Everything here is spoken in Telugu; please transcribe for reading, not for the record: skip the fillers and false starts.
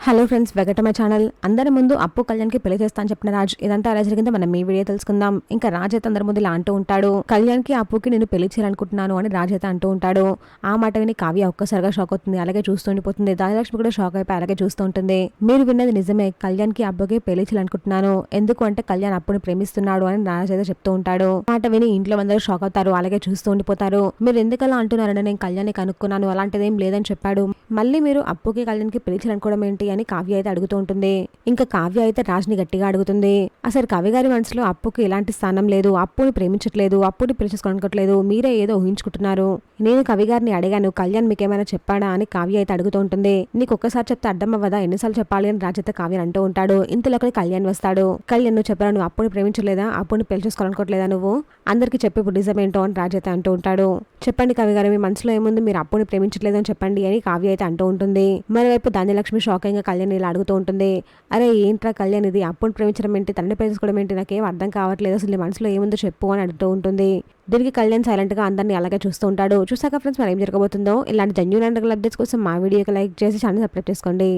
Hello friends, welcome my channel. అందరి ముందు అప్పు కళ్యాణ్కి పెళ్లి చేస్తా అని చెప్పిన రాజ్ ఇదంతా ఎలా జరిగిందో మనం ఈ వీడియో తెలుసుకుందాం. ఇంకా రాజ్ అయితే అందరి ముందు ఇలా అంటూ ఉంటాడు, కళ్యాణ్కి అప్పుకి నేను పెళ్లి చేయాలనుకుంటున్నాను అని రాజ్ అయితే అంటూ ఉంటాడు. ఆ మాట విని కావ్య ఒక్కసారిగా షాక్ అవుతుంది. అలాగే చూస్తూ ఉండిపోతుంది. దానిలక్ష్మి కూడా షాక్ అయిపోయి అలాగే చూస్తూ ఉంటుంది. మీరు విన్నది నిజమే, కళ్యాణ్కి అప్పుకి పెళ్లి చేయాలనుకుంటున్నాను. ఎందుకు అంటే కళ్యాణ్ అప్పుని ప్రేమిస్తున్నాడు అని రాజ్ అయితే చెప్తూ ఉంటాడు. మాట విని ఇంట్లో అందరూ షాక్ అవుతారు. అలాగే చూస్తూ ఉండిపోతారు. మీరు ఎందుకలా అంటున్నారని నేను కళ్యాణ్ని కనుక్కున్నాను, అలాంటిదేం లేదని చెప్పాడు. మళ్ళీ మీరు అప్పుకి కళ్యాణ్కి పెళ్లి చేయాలనుకోవడం ఏంటి అని కావ్య అయితే అడుగుతూ ఉంటుంది. ఇంకా కావ్య అయితే రాజ్ని గట్టిగా అడుగుతుంది, అసలు కావ్య గారి మనసులో అప్పుకి ఎలాంటి స్థానం లేదు, అప్పుని ప్రేమించట్లేదు, అప్పుని పెళ్లి చేసుకోవాలనుకోవట్లేదు, మీరే ఏదో ఊహించుకుంటున్నారు. నేను కవి గారిని అడిగాను, కళ్యాణ్ మీకేమైనా చెప్పాడా అని కావ్య అయితే అడుగుతూ ఉంటుంది. నీకు ఒక్కసారి చెప్తే అర్థం అవ్వదా, ఎన్నిసార్లు చెప్పాలి అని రాజ్ అయితే కావ్య అంటూ ఉంటాడు. ఇంతలోకి కళ్యాణ్ వస్తాడు. కళ్యాణ్ నువ్వు చెప్పరా, నువ్వు అప్పుని ప్రేమించలేదా, అప్పుని పెళ్లి చేసుకోవాలనుకోవట్లేదా, నువ్వు అందరికి చెప్పి నిజం ఏంటో అని రాజ్ అయితే అంటూ ఉంటాడు. చెప్పండి కవి గారు, మీ మనసులో ఏముంది, మీరు అప్పుని ప్రేమించట్లేదు అని చెప్పండి అని కావ్య అయితే అంటూ ఉంటుంది. మరోవైపు ధాన్యలక్ష్మి షాకింగ్ గా కళ్యాణ్ ఇలా అడుగుతూ ఉంటుంది, అరే ఏంట్రా కళ్యాణ్, ఇది అప్పుని ప్రేమించడం ఏంటి, తండ్రి ప్రేమించుకోవడం ఏంటి, నాకేం అర్థం కావట్లేదు, అసలు నీ మనసులో ఏముందో చెప్పు అని అడుగుతూ ఉంటుంది. దీనికి కళ్యాణ్ సైలెంట్ గా అందరినీ అలాగే చూస్తూ ఉంటాడు. చూసాక ఫ్రెండ్స్ మరి ఏం జరగబోతుందో, ఇలాంటి జెన్యూన్ అండ్ అప్డేట్స్ కోసం మా వీడియోకి లైక్ చేసి ఛానల్ సబ్స్క్రైబ్ చేసుకోండి.